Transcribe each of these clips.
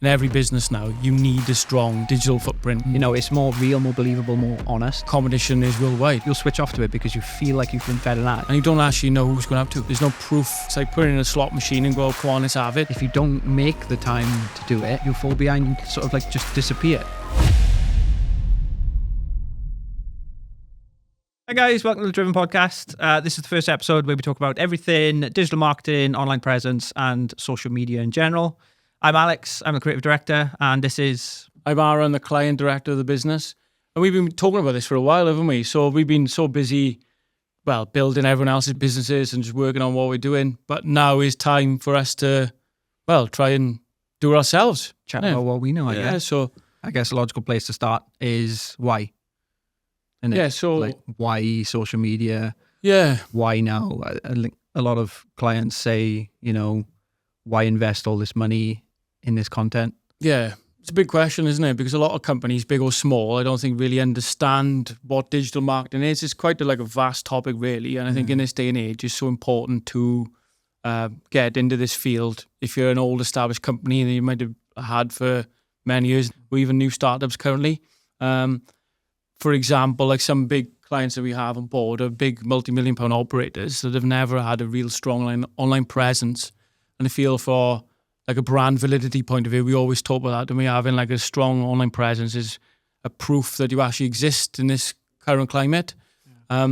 In every business now, you need a strong digital footprint. You know, it's more real, more believable, more honest. Competition is worldwide. You'll switch off to it because you feel like you've been fed an ad. And you don't actually know who's going to have to. There's no proof. It's like putting in a slot machine and go, come on, let's have it. If you don't make the time to do it, you'll fall behind and sort of like just disappear. Hi guys, welcome to the Driven Podcast. This is the first episode where we talk about everything digital marketing, online presence, and social media in general. I'm Alex, I'm the creative director, and this is... I'm Aaron, the client director of the business. And we've been talking about this for a while, haven't we? So we've been so busy, well, building everyone else's businesses and just working on what we're doing. But now is time for us to, well, try and do it ourselves. Chat about what we know, I guess. So I guess a logical place to start is why. Isn't it? Yeah, so... like, why social media? Yeah. Why now? I think a lot of clients say, you know, why invest all this money in this content? Yeah, it's a big question, isn't it? Because a lot of companies, big or small, I don't think really understand what digital marketing is. It's quite a vast topic, really. And I think in this day and age, it's so important to get into this field. If you're an old established company that you might have had for many years, or even new startups currently. For example, like some big clients that we have on board are big multi-million pound operators that have never had a real strong online presence. And I feel for like a brand validity point of view, we always talk about that. And we having like a strong online presence is a proof that you actually exist in this current climate. Yeah.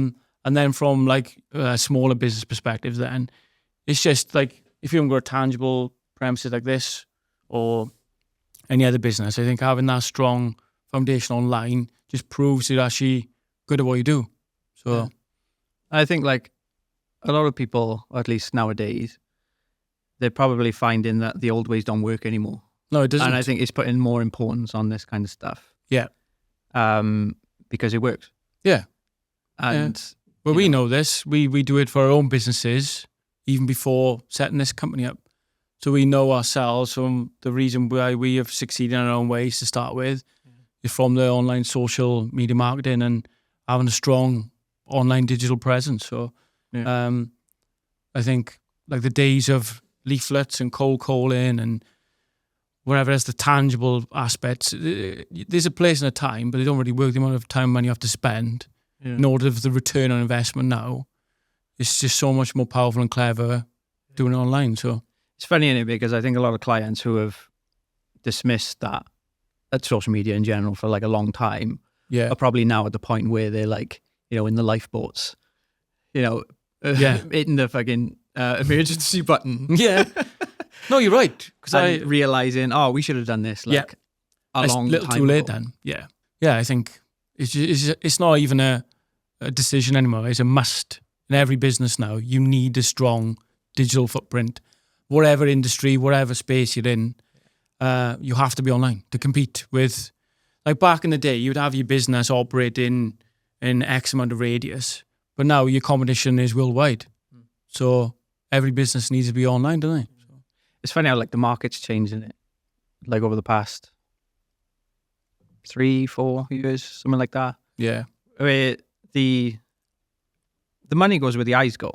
And then from like a smaller business perspective, then it's just like if you haven't got a tangible premises like this or any other business, I think having that strong foundation online just proves you're actually good at what you do. So yeah. I think like a lot of people, or at least nowadays, they're probably finding that the old ways don't work anymore. No, it doesn't. And I think it's putting more importance on this kind of stuff. Yeah. Because it works. Yeah. And well, we know this. We do it for our own businesses even before setting this company up. So we know ourselves from the reason why we have succeeded in our own ways to start with is from the online social media marketing and having a strong online digital presence. So I think like the days of leaflets and cold calling and whatever else, the tangible aspects, there's a place and a time, but they don't really work. The amount of time and money you have to spend in order for the return on investment now, it's just so much more powerful and clever doing it online. So it's funny, isn't it? Because I think a lot of clients who have dismissed that at social media in general for like a long time are probably now at the point where they're like, you know, in the lifeboats, you know, hitting the fucking emergency button. Yeah. No, you're right. Because I realizing, oh, we should have done this like a long little time too late ago. then. Yeah. Yeah, I think it's not even a decision anymore. It's a must. In every business now, you need a strong digital footprint. Whatever industry, whatever space you're in, you have to be online to compete with. Like back in the day, you'd have your business operating in X amount of radius, but now your competition is worldwide. So every business needs to be online, doesn't it? So. It's funny how like the market's changing it, like over the past 3-4 years, something like that. Yeah. Where the money goes where the eyes go.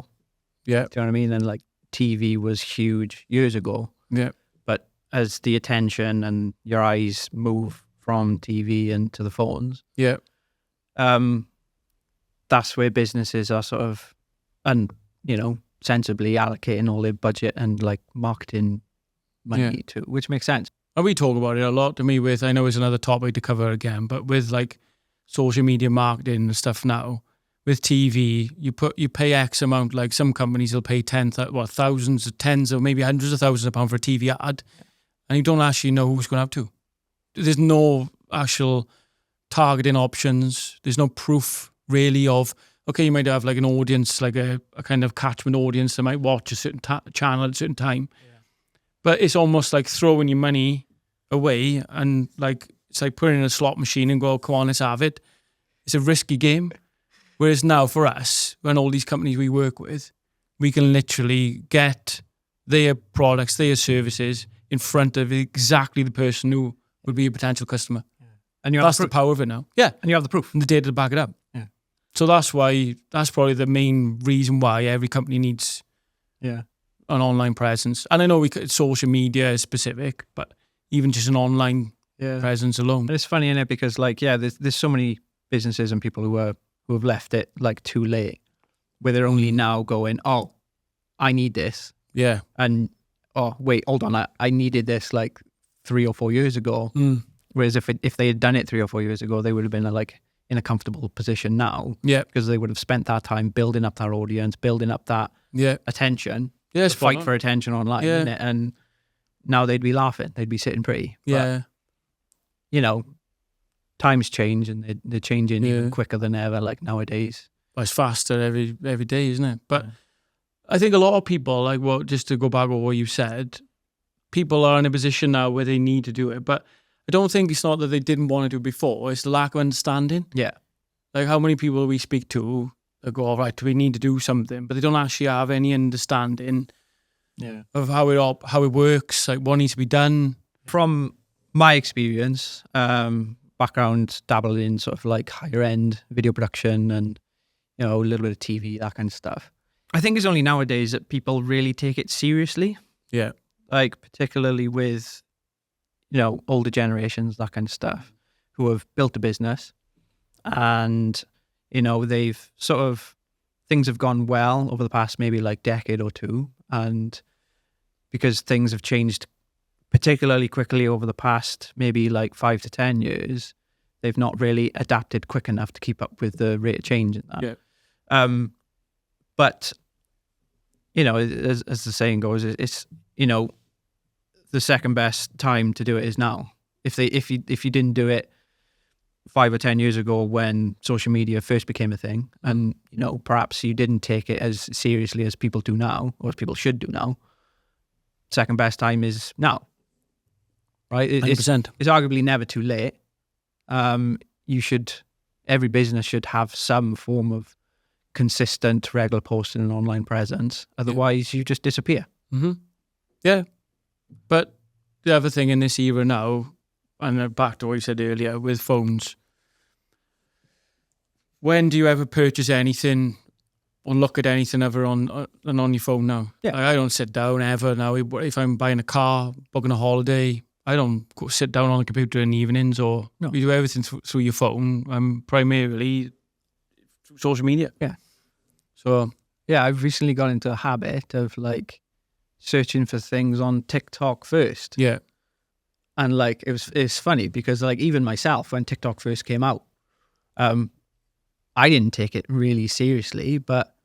Yeah. Do you know what I mean? And like TV was huge years ago. Yeah. But as the attention and your eyes move from TV and to the phones, that's where businesses are sort of, you know, sensibly allocating all their budget and like marketing money to, which makes sense. And we talk about it a lot to me with, I know it's another topic to cover again, but with like social media marketing and stuff now, with TV, you pay X amount, like some companies will pay thousands of tens or maybe hundreds of thousands of pounds for a TV ad, and you don't actually know who's going to have to. There's no actual targeting options. There's no proof really of, okay, you might have like an audience, like a kind of catchment audience that might watch a certain channel at a certain time. Yeah. But it's almost like throwing your money away and like, it's like putting in a slot machine and go, come on, let's have it. It's a risky game. Whereas now for us, when all these companies we work with, we can literally get their products, their services in front of exactly the person who would be a potential customer. Yeah. And that's the power of it now. Yeah. And you have the proof. And the data to back it up. Yeah. So that's probably the main reason why every company needs an online presence. And I know social media is specific, but even just an online presence alone. And it's funny, isn't it? Because like, there's so many businesses and people who have left it like too late, where they're only now going, oh, I need this. Yeah. And, oh, wait, hold on. I needed this like 3 or 4 years ago. Whereas if they had done it 3 or 4 years ago, they would have been like in a comfortable position now. Yeah. Because they would have spent that time building up that audience, building up that attention. Yeah, it's fight for attention online, isn't it? And now they'd be laughing. They'd be sitting pretty. But, you know, times change and they're changing even quicker than ever, like nowadays. But it's faster every day, isn't it? But I think a lot of people, like, well, just to go back over what you said, people are in a position now where they need to do it. But I don't think it's not that they didn't want to do it before. It's the lack of understanding. Yeah. Like, how many people we speak to that go, all right, we need to do something, but they don't actually have any understanding of how it works, like what needs to be done. From my experience, background dabbled in sort of like higher end video production and, you know, a little bit of TV, that kind of stuff. I think it's only nowadays that people really take it seriously. Yeah. Like particularly with, you know, older generations, that kind of stuff, who have built a business and, you know, they've sort of, things have gone well over the past maybe like decade or two. And because things have changed particularly quickly over the past maybe like 5 to 10 years, they've not really adapted quick enough to keep up with the rate of change in that. Yeah. But, you know, as the saying goes, it's, you know, the second best time to do it is now. If you didn't do it 5 or 10 years ago when social media first became a thing, and, you know, perhaps you didn't take it as seriously as people do now, or as people should do now, second best time is now. Right? It's arguably never too late. Every business should have some form of consistent, regular posting and online presence. Otherwise, you just disappear. Mm-hmm. Yeah. But the other thing in this era now, and back to what you said earlier with phones, when do you ever purchase anything or look at anything ever on your phone now? Yeah. Like, I don't sit down ever now. If I'm buying a car, booking a holiday, I don't go sit down on the computer in the evenings, or you do everything through your phone. Primarily through social media. Yeah. So yeah, I've recently got into a habit of like searching for things on TikTok first. Yeah. And like it's funny because like even myself, when TikTok first came out, I didn't take it really seriously. But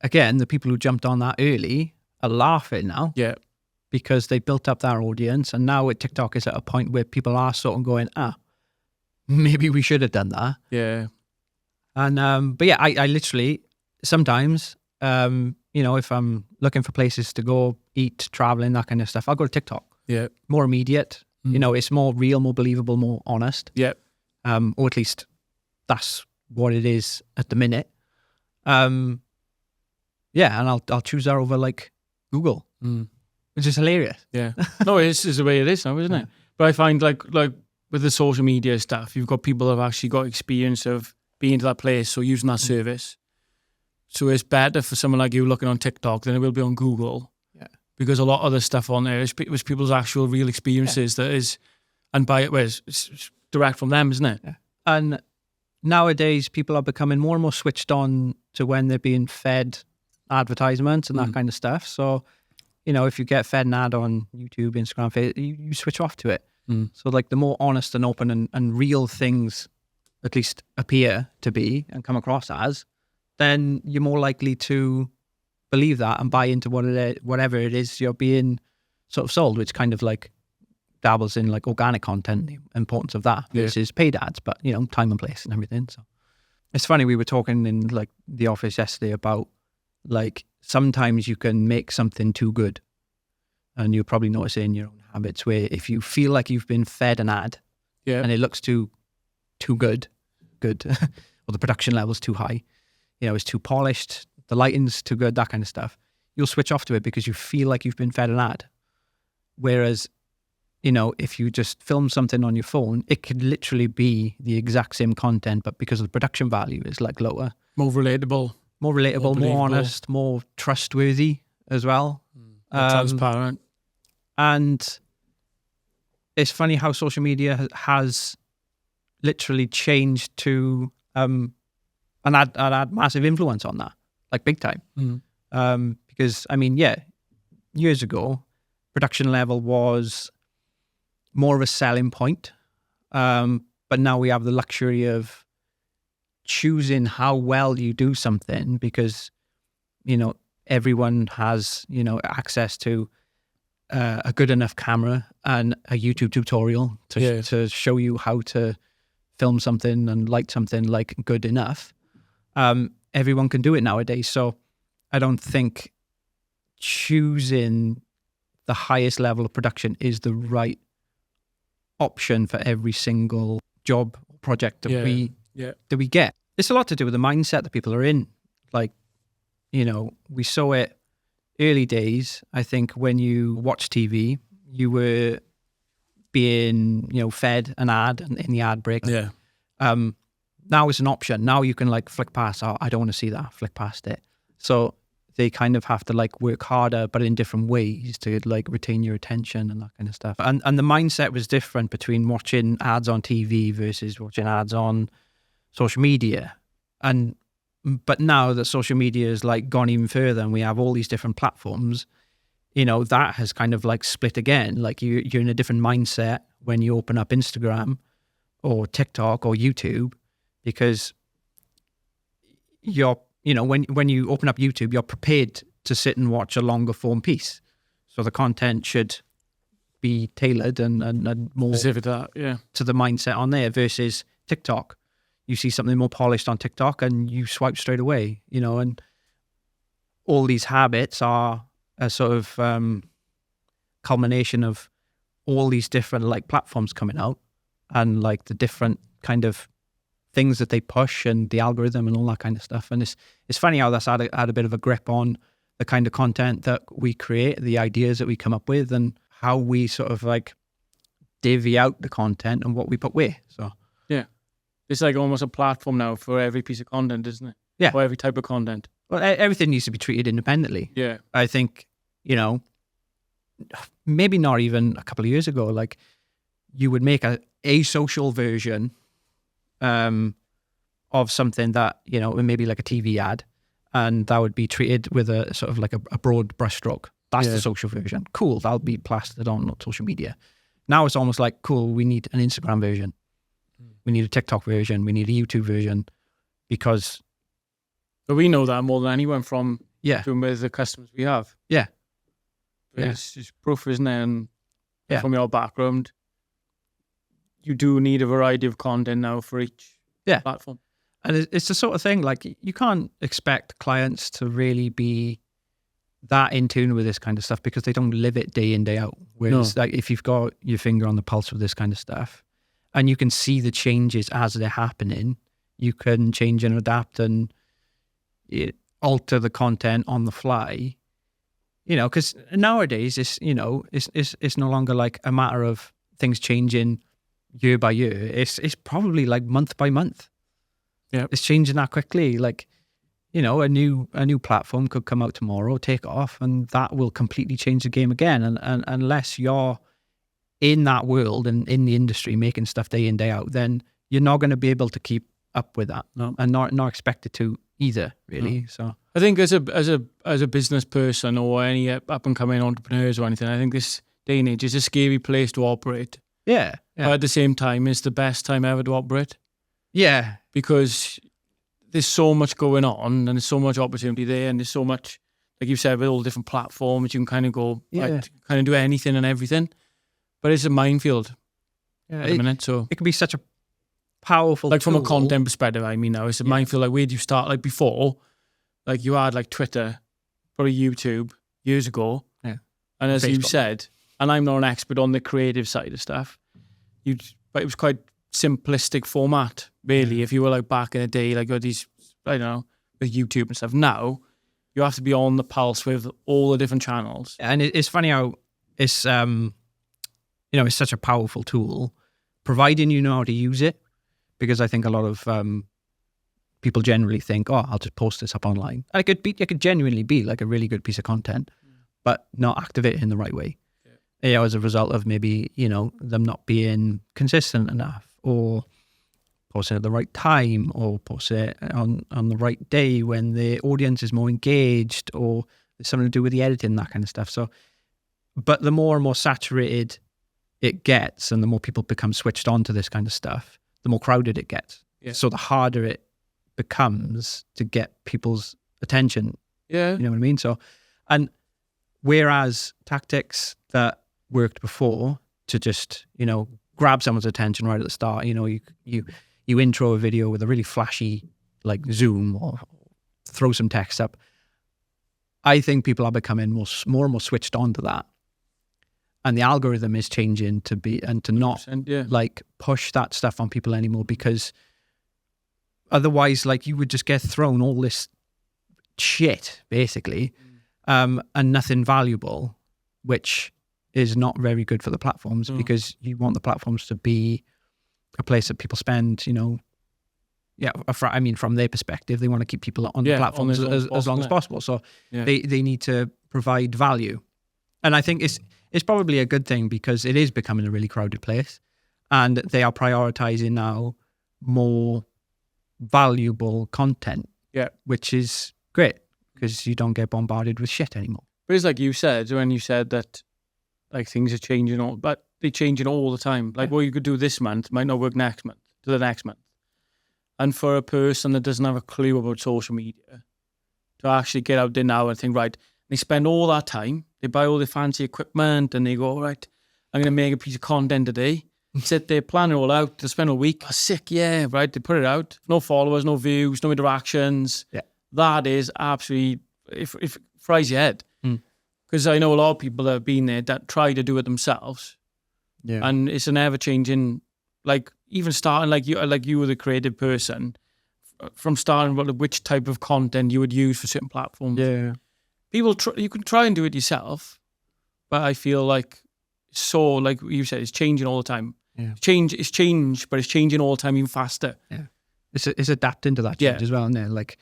again, the people who jumped on that early are laughing now. Yeah. Because they built up their audience, and now with TikTok is at a point where people are sort of going, maybe we should have done that. Yeah. And but yeah, I literally sometimes, you know, if I'm looking for places to go eat, traveling, that kind of stuff, I'll go to TikTok. Yeah. More immediate. You know, it's more real, more believable, more honest. Yeah. Or at least that's what it is at the minute. Yeah, and I'll choose that over like Google. Which is hilarious. Yeah. No, it's the way it is now, isn't it? But I find like with the social media stuff, you've got people that have actually got experience of being to that place or using that service. So it's better for someone like you looking on TikTok than it will be on Google. Yeah. Because a lot of the stuff on there is people's actual real experiences that is, and by it was it's direct from them, isn't it? Yeah. And nowadays people are becoming more and more switched on to when they're being fed advertisements and that kind of stuff. So, you know, if you get fed an ad on YouTube, Instagram, you switch off to it. So like the more honest and open and real things at least appear to be and come across as, then you're more likely to believe that and buy into whatever it is you're being sort of sold, which kind of like dabbles in like organic content, the importance of that versus paid ads, but, you know, time and place and everything. So it's funny, we were talking in like the office yesterday about like sometimes you can make something too good, and you'll probably notice it in your own habits where if you feel like you've been fed an ad and it looks too good, or the production level's too high, you know, it's too polished, the lighting's too good, that kind of stuff, you'll switch off to it because you feel like you've been fed an ad. Whereas, you know, if you just film something on your phone, it could literally be the exact same content, but because the production value is like lower. More relatable, more honest, more trustworthy as well. Transparent. And it's funny how social media has literally changed to and had massive influence on that, like big time. Because I mean, years ago, production level was more of a selling point, but now we have the luxury of choosing how well you do something, because everyone has access to a good enough camera and a YouTube tutorial to show you how to film something and light something like good enough. Everyone can do it nowadays. So I don't think choosing the highest level of production is the right option for every single job project that we get. It's a lot to do with the mindset that people are in. Like, we saw it early days. I think when you watch TV, you were being, fed an ad in the ad break. Yeah. Now it's an option. Now you can like flick past. Oh, I don't want to see that. Flick past it. So they kind of have to like work harder, but in different ways to like retain your attention and that kind of stuff. And the mindset was different between watching ads on TV versus watching ads on social media. But now that social media has like gone even further and we have all these different platforms, that has kind of like split again. Like you're in a different mindset when you open up Instagram or TikTok or YouTube, because when you open up YouTube, you're prepared to sit and watch a longer form piece. So the content should be tailored and more specific to that, to the mindset on there, versus TikTok. You see something more polished on TikTok and you swipe straight away, and all these habits are a sort of culmination of all these different like platforms coming out and like the different kind of things that they push and the algorithm and all that kind of stuff. And it's funny how that's had a bit of a grip on the kind of content that we create, the ideas that we come up with, and how we sort of like divvy out the content and what we put where. So yeah, it's like almost a platform now for every piece of content, isn't it? Yeah. For every type of content. Well, everything needs to be treated independently. Yeah. I think, maybe not even a couple of years ago, like you would make a social version of something that, maybe like a TV ad, and that would be treated with a sort of like a broad brushstroke. That's the social version. Cool, that'll be plastered on social media. Now it's almost like, cool, we need an Instagram version. We need a TikTok version. We need a YouTube version, because... But we know that more than anyone from doing with the customers we have. Yeah. It's just proof, isn't it? And from your background, you do need a variety of content now for each platform. And it's the sort of thing, like, you can't expect clients to really be that in tune with this kind of stuff because they don't live it day in, day out. Whereas like if you've got your finger on the pulse of this kind of stuff and you can see the changes as they're happening, you can change and adapt and alter the content on the fly, because nowadays it's no longer like a matter of things changing year by year. It's probably like month by month. Yeah, it's changing that quickly. Like, a new platform could come out tomorrow, take off, and that will completely change the game again. And unless you're in that world and in the industry making stuff day in, day out, then you're not going to be able to keep up with that, and not expected to either, really. So I think as a business person or any up and coming entrepreneurs or anything, I think this day and age is a scary place to operate. Yeah. But at the same time, it's the best time ever to operate. Yeah, because there's so much going on and there's so much opportunity there, and there's so much, like you said, with all the different platforms, you can kind of go, kind of do anything and everything. But it's a minefield at the minute. So it can be such a powerful like tool. From a content perspective, I mean, now it's a minefield. Like, where do you start? Like before, like you had like Twitter, probably YouTube years ago. Yeah. And as Facebook. you said, and I'm not an expert on the creative side of stuff, but it was quite simplistic format, really. If you were like back in the day, like these, I don't know, with YouTube and stuff. Now you have to be on the pulse with all the different channels. And it's funny how it's it's such a powerful tool, providing you know how to use it. Because I think a lot of people generally think, oh, I'll just post this up online. And it could genuinely be like a really good piece of content, but not activate it in the right way. as a result of maybe, them not being consistent enough, or post it at the right time, or post it on the right day when the audience is more engaged, or there's something to do with the editing, that kind of stuff. So, but the more and more saturated it gets, and the more people become switched on to this kind of stuff, the more crowded it gets. Yeah. So the harder it becomes to get people's attention. Yeah. You know what I mean? So, and whereas tactics that worked before to just, grab someone's attention right at the start, you intro a video with a really flashy, like zoom, or throw some text up. I think people are becoming more and more switched on to that. And the algorithm is changing to not like push that stuff on people anymore, because otherwise, like, you would just get thrown all this shit, basically, and nothing valuable, which is not very good for the platforms, because you want the platforms to be a place that people spend, from their perspective, they want to keep people on the platforms as long as possible. So they need to provide value. And I think it's probably a good thing, because it is becoming a really crowded place, and they are prioritizing now more valuable content, which is great, because you don't get bombarded with shit anymore. But it's like you said, when you said that, like, things are changing, but they're changing all the time. Like, what you could do this month might not work next month to the next month. And for a person that doesn't have a clue about social media, to actually get out there now and think, right, they spend all that time, they buy all the fancy equipment, and they go, all right, I'm going to make a piece of content today. Sit there, plan it all out, they spend a week. Oh, sick, yeah, right, they put it out. No followers, no views, no interactions. Yeah. That is absolutely, if it fries your head. Because I know a lot of people that have been there that try to do it themselves. Yeah. And it's an ever-changing, like, even starting, like you were the creative person, from starting which type of content you would use for certain platforms. Yeah. People, you can try and do it yourself, but I feel like, so, like you said, it's changing all the time. Yeah. It's changed, but it's changing all the time, even faster. Yeah. It's adapting to that change as well, isn't it? Like,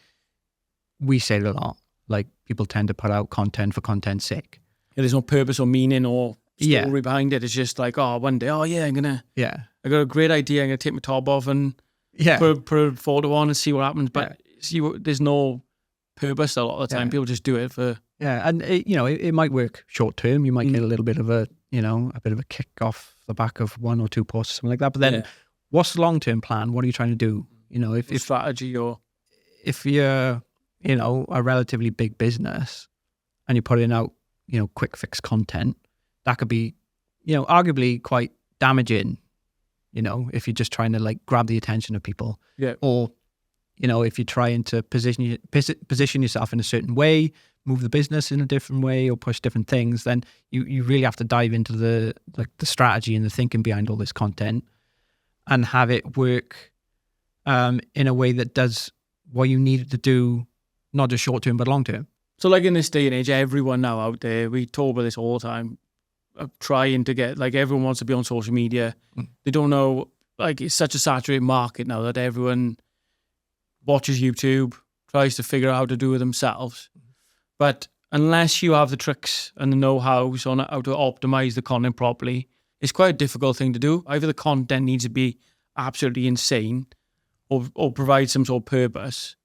we say it a lot. Like, people tend to put out content for content's sake. Yeah, there's no purpose or meaning or story behind it. It's just like, one day, I got a great idea, I'm going to take my top off and put a photo on and see what happens. But there's no purpose a lot of the time. People just do it for... Yeah, and it might work short term. You might get a little bit of a bit of a kick off the back of one or two posts, something like that. But then what's the long-term plan? What are you trying to do? If strategy, or... If you're... a relatively big business, and you're putting out, quick fix content, that could be, arguably quite damaging, if you're just trying to, like, grab the attention of people. Yeah. Or, if you're trying to position yourself in a certain way, move the business in a different way, or push different things, then you really have to dive into the strategy and the thinking behind all this content, and have it work in a way that does what you need it to do, not just short term, but long term. So, like, in this day and age, everyone now out there, we talk about this all the time, trying to get, like, everyone wants to be on social media. They don't know, like, it's such a saturated market now that everyone watches YouTube, tries to figure out how to do it themselves. But unless you have the tricks and the know-hows on how to optimize the content properly, it's quite a difficult thing to do. Either the content needs to be absolutely insane, or provide some sort of purpose,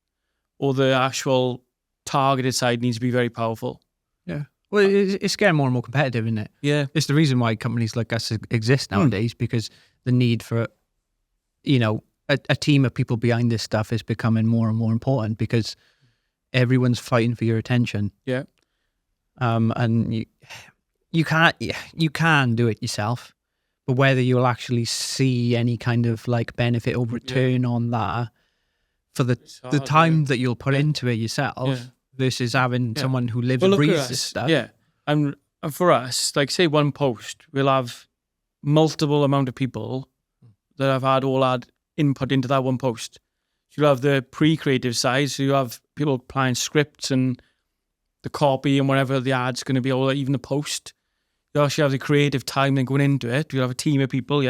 or the actual targeted side needs to be very powerful. Yeah. Well, it's getting more and more competitive, isn't it? Yeah. It's the reason why companies like us exist nowadays, because the need for, a team of people behind this stuff is becoming more and more important, because everyone's fighting for your attention. Yeah. And you can do it yourself, but whether you'll actually see any kind of, like, benefit or return on that for the time that you'll put into it yourself versus having someone who lives and breathes this stuff. Yeah. And for us, like, say one post, we'll have multiple amount of people that have had input into that one post. So you'll have the pre-creative side, so you have people applying scripts and the copy and whatever the ad's going to be, or even the post. You actually have the creative time then going into it. You have a team of people,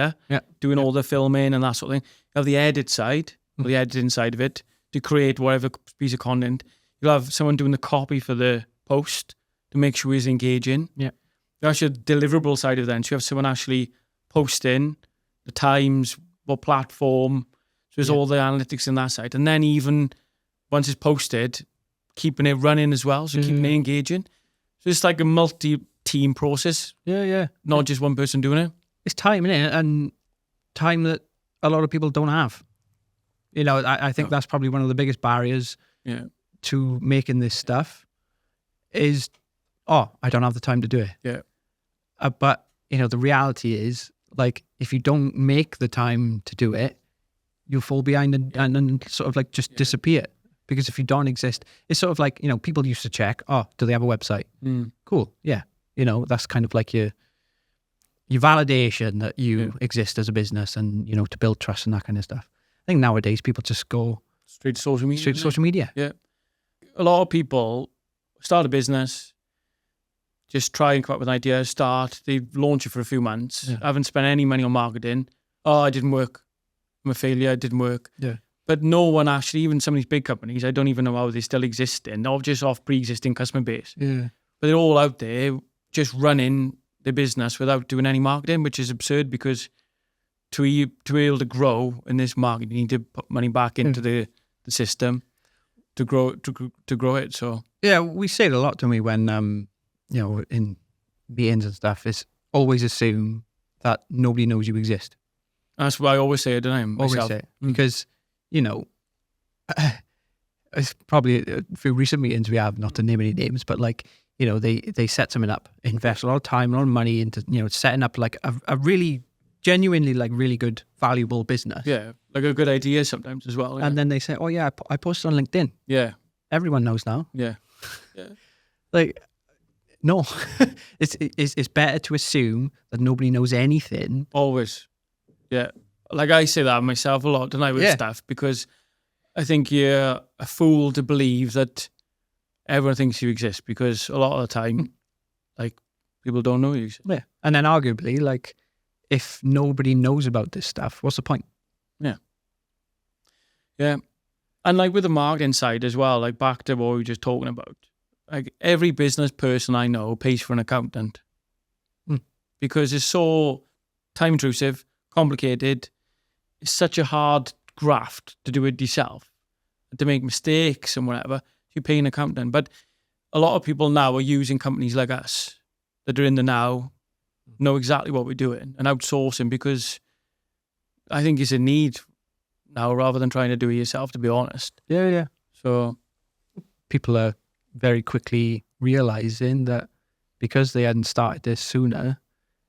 doing all the filming and that sort of thing. You have the edit side, or the editing side of it, to create whatever piece of content. You'll have someone doing the copy for the post to make sure it's engaging. Yeah. That's your deliverable side of it then. So you have someone actually posting the times, what platform. So there's all the analytics in that side. And then even once it's posted, keeping it running as well. So keeping it engaging. So it's like a multi-team process. Yeah. Not just one person doing it. It's time, isn't it? And time that a lot of people don't have. You know, I think that's probably one of the biggest barriers to making this stuff is, I don't have the time to do it. Yeah. But, you know, the reality is, like, if you don't make the time to do it, you'll fall behind and sort of like just disappear. Because if you don't exist, it's sort of like, you know, people used to check, do they have a website? Cool. Yeah. You know, that's kind of like your validation that you exist as a business and, you know, to build trust and that kind of stuff. I think nowadays people just go straight to social media. Yeah. A lot of people start a business, just try and come up with an idea, they launch it for a few months, haven't spent any money on marketing. It didn't work. I'm a failure, it didn't work. Yeah. But no one actually, even some of these big companies, I don't even know how they still exist in, or just off pre-existing customer base. Yeah. But they're all out there just running their business without doing any marketing, which is absurd because to be able to grow in this market, you need to put money back into the system to grow it. So yeah, we say it a lot, don't we, when you know, in meetings and stuff, is always assume that nobody knows you exist. That's what I always say, don't I? Myself. Always say it. Because, you know, it's probably a few recent meetings we have, not to name any names, but like, you know, they set something up, invest a lot of time, a lot of money into, you know, setting up like a really genuinely like really good, valuable business. Yeah, like a good idea sometimes as well. Yeah. And then they say, I posted on LinkedIn. Yeah. Everyone knows now. Yeah. Like, no, it's better to assume that nobody knows anything. Always. Yeah. Like I say that myself a lot, don't I, with stuff, because I think you're a fool to believe that everyone thinks you exist, because a lot of the time, like, people don't know you exist. Yeah. And then arguably, like, if nobody knows about this stuff, what's the point? Yeah. Yeah. And like with the marketing side as well, like back to what we were just talking about, like every business person I know pays for an accountant because it's so time intrusive, complicated. It's such a hard graft to do it yourself, to make mistakes and whatever. You pay an accountant. But a lot of people now are using companies like us that are in the now, know exactly what we're doing and outsourcing, because I think it's a need now rather than trying to do it yourself, to be honest. Yeah. So people are very quickly realizing that because they hadn't started this sooner,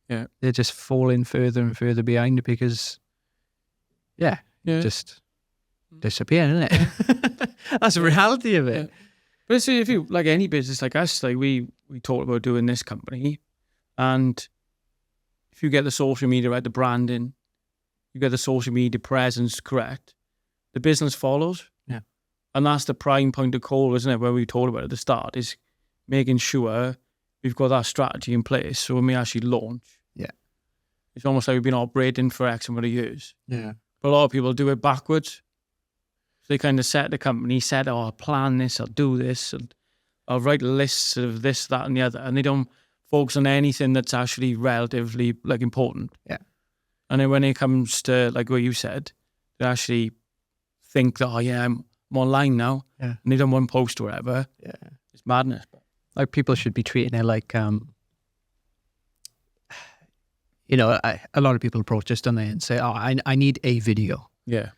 they're just falling further and further behind because, just disappearing, isn't it? That's the reality of it. Yeah. But if you, like any business like us, like we talked about doing this company, and if you get the social media right, the branding, you get the social media presence correct, the business follows. Yeah. And that's the prime point of call, isn't it? Where we talked about at the start, is making sure we've got that strategy in place. So when we actually launch, it's almost like we've been operating for X amount of years. Yeah. But a lot of people do it backwards. So they kind of set the company, I'll plan this, I'll do this, I'll write lists of this, that, and the other. And they don't focus on anything that's actually relatively like important. Yeah. And then when it comes to like what you said, they actually think that, I'm online now. Yeah. And they've done one post or whatever. Yeah. It's madness. Like people should be treating it like, you know, a lot of people approach us, don't they, and say, I need a video. Yeah.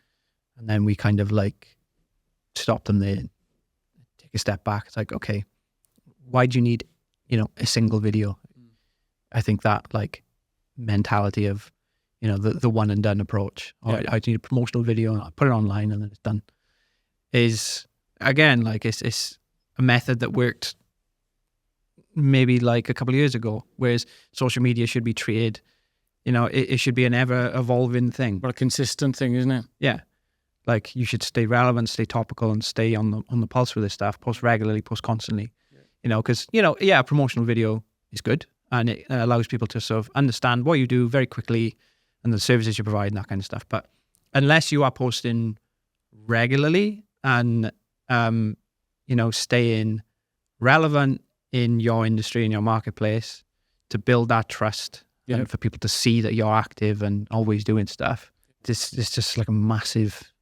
And then we kind of like stop them there, take a step back. It's like, okay, why do you need, you know, a single video? I think that like mentality of, you know, the one and done approach. I need a promotional video and I put it online and then it's done. Is again, like it's a method that worked maybe like a couple of years ago, whereas social media should be treated, you know, it should be an ever evolving thing. But a consistent thing, isn't it? Yeah. Like you should stay relevant, stay topical, and stay on the pulse with this stuff. Post regularly, post constantly. Yeah. You know, because a promotional video is good and it allows people to sort of understand what you do very quickly and the services you provide and that kind of stuff. But unless you are posting regularly and staying relevant in your industry and your marketplace to build that trust and for people to see that you're active and always doing stuff. This is just like a massive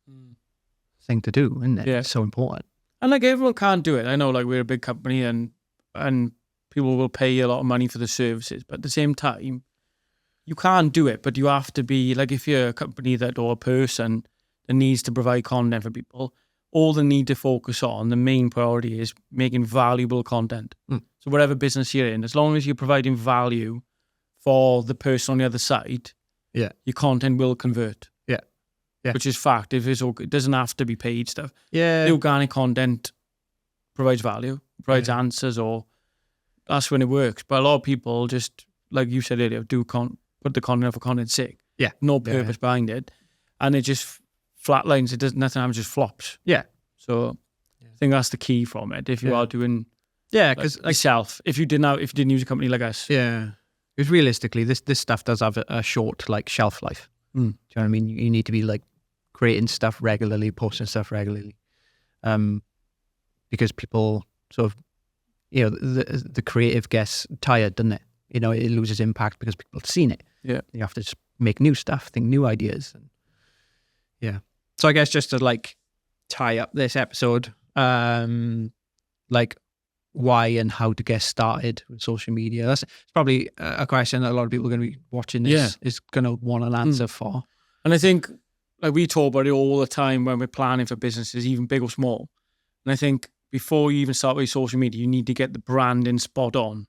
thing to do, isn't it? Yeah. It's so important. And like everyone can't do it. I know like we're a big company and people will pay you a lot of money for the services, but at the same time, you can't do it, but you have to be like, if you're a company or a person that needs to provide content for people, all they need to focus on, the main priority is making valuable content. So whatever business you're in, as long as you're providing value for the person on the other side, your content will convert. Yeah. Which is fact. If it doesn't have to be paid stuff. Yeah. The organic content provides value, provides answers, or that's when it works. But a lot of people just, like you said earlier, put the content up for content's sake. Yeah. No purpose behind it. And it just flatlines. It does nothing happens, just flops. Yeah. So I think that's the key from it. If you are doing because yourself, if you didn't use a company like us. Yeah. Because realistically, this stuff does have a short like shelf life. Do you know what I mean? You need to be like creating stuff regularly, posting stuff regularly, because people sort of, the creative gets tired, doesn't it? It loses impact because people have seen it. Yeah, you have to just make new stuff, think new ideas, and So I guess just to like tie up this episode, like why and how to get started with social media. That's probably a question that a lot of people are going to be watching this is going to want an answer for. And I think like we talk about it all the time when we're planning for businesses, even big or small. And I think before you even start with social media, you need to get the branding spot on.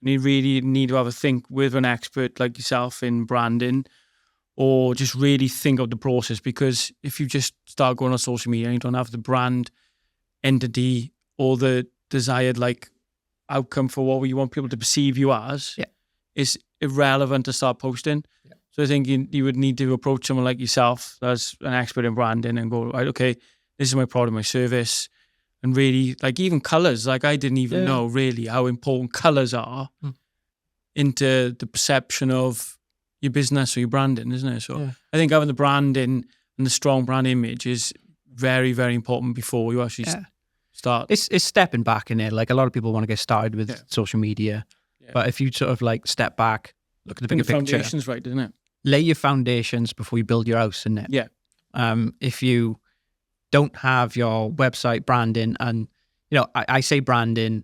You really need to have a think with an expert like yourself in branding, or just really think of the process. Because if you just start going on social media and you don't have the brand entity or the desired like outcome for what you want people to perceive you as, it's irrelevant to start posting. So I think you would need to approach someone like yourself as an expert in branding and go, right, okay, this is my product, my service. And really, like even colours, like I didn't even know really how important colours are into the perception of your business or your branding, isn't it? So I think having the branding and the strong brand image is very, very important before you actually start. It's stepping back in it. Like a lot of people want to get started with social media, but if you sort of like step back, look at the bigger picture. The foundation's right, isn't it? Lay your foundations before you build your house, isn't it? Yeah. If you don't have your website branding, and I say branding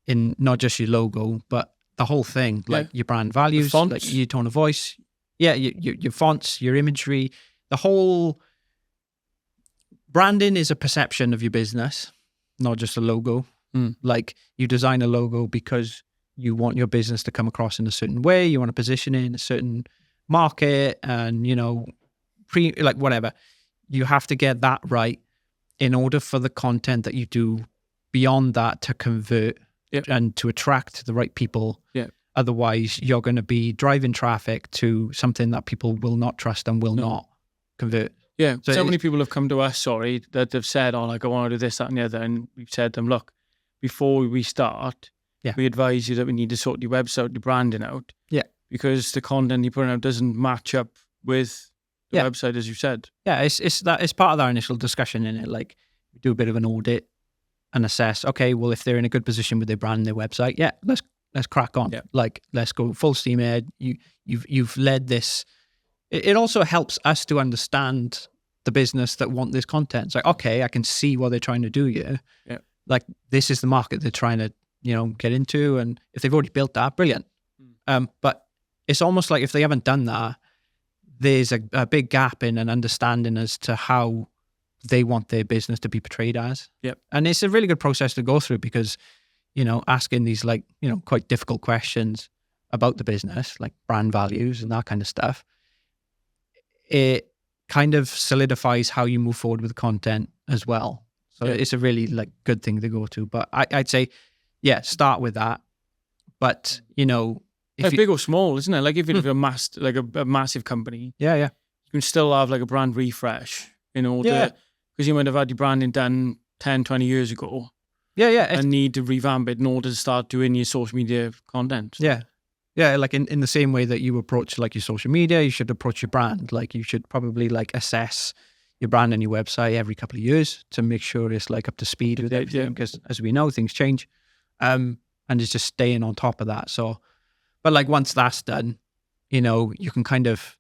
in not just your logo, but the whole thing, like your brand values, like your tone of voice, your fonts, your imagery, the whole branding is a perception of your business, not just a logo. Like you design a logo because you want your business to come across in a certain way, you want to position it in a certain market, and like whatever. You have to get that right in order for the content that you do beyond that to convert and to attract the right people. Otherwise, you're going to be driving traffic to something that people will not trust and will not convert. Yeah, so many people have come to us, that they've said, oh, like I want to do this, that and the other. And we've said to them, look, before we start, we advise you that we need to sort your website, your branding out. Yeah. Because the content you're putting out doesn't match up with the website, as you said. Yeah, it's part of our initial discussion in it. Like, we do a bit of an audit and assess, okay, well, if they're in a good position with their brand and their website, let's crack on. Yeah. Like, let's go full steam ahead. You've led this. It also helps us to understand the business that want this content. It's like, okay, I can see what they're trying to do here. Yeah. Like, this is the market they're trying to, get into. And if they've already built that, brilliant. But it's almost like if they haven't done that, there's a big gap in an understanding as to how they want their business to be portrayed as. Yep. And it's a really good process to go through because, asking these quite difficult questions about the business, like brand values and that kind of stuff, it kind of solidifies how you move forward with content as well. So it's a really good thing to go to. But I'd say, start with that. But, if big or small, isn't it? Like if you're a massive company, you can still have like a brand refresh in order, because you might have had your branding done 10, 20 years ago. And need to revamp it in order to start doing your social media content. Yeah, like in the same way that you approach like your social media, you should approach your brand. Like you should probably like assess your brand and your website every couple of years to make sure it's like up to speed with everything. Because as we know, things change, and it's just staying on top of that. So But like once that's done, you know, you can kind of,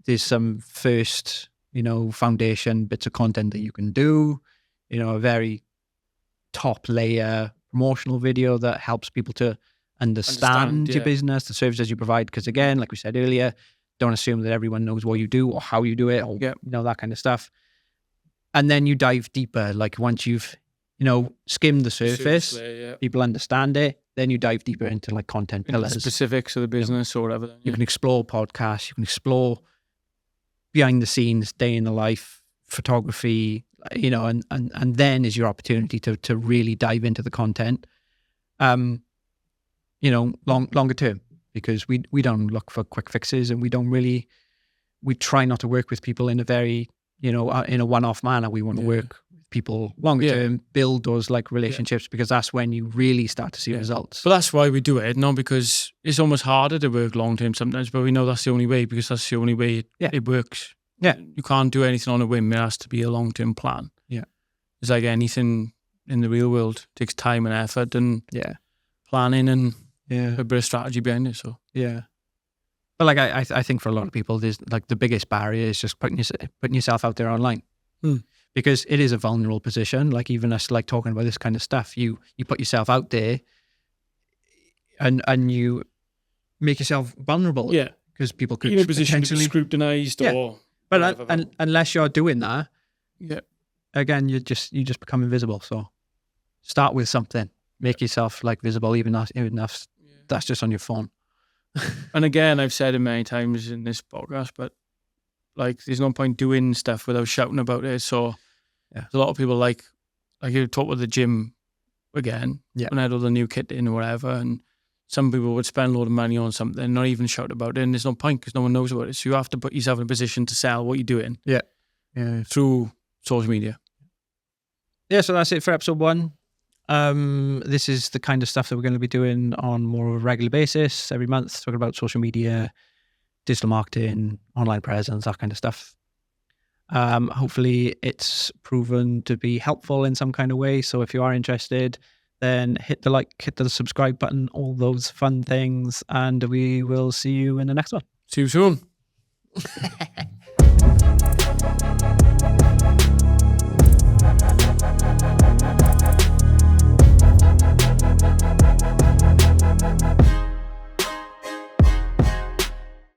there's some first, you know, foundation bits of content that you can do, you know, a very top layer promotional video that helps people to understand your business, the services you provide. Because again, like we said earlier, don't assume that everyone knows what you do or how you do it or, you know, that kind of stuff. And then you dive deeper. Like once you've, you know, skimmed the surface, people understand it, then you dive deeper into like content pillars. The specifics of the business or whatever. You can explore podcasts, you can explore behind the scenes, day in the life, photography, you know, and then is your opportunity to really dive into the content, you know, longer term, because we don't look for quick fixes, and we try not to work with people in a very, you know, in a one-off manner. We want to work with people longer term, build those like relationships, because that's when you really start to see results. But that's why we do it, not because it's almost harder to work long term sometimes, but we know that's the only way, because that's the only way it works. Yeah. You can't do anything on a whim. It has to be a long term plan. Yeah. It's like anything in the real world. It takes time and effort and planning and a bit of strategy behind it. So but like I think for a lot of people, there's like the biggest barrier is just putting yourself out there online, because it is a vulnerable position. Like even us like talking about this kind of stuff, you put yourself out there, and you make yourself vulnerable. Yeah, because people could in a position to be scrutinized or. But unless you're doing that, again, you just become invisible. So start with something, make yourself like visible, even if that's just on your phone. And again, I've said it many times in this podcast, but like, there's no point doing stuff without shouting about it. So there's a lot of people like you talk with the gym again, when I had all the new kit in or whatever, and some people would spend a lot of money on something, not even shout about it, and there's no point because no one knows about it. So you have to put yourself in a position to sell what you're doing. Through social media. Yeah, so that's it for episode 1. This is the kind of stuff that we're going to be doing on more of a regular basis every month, talking about social media, digital marketing, online presence, that kind of stuff. Hopefully it's proven to be helpful in some kind of way. So if you are interested, then hit the like, hit the subscribe button, all those fun things, and we will see you in the next one. See you soon.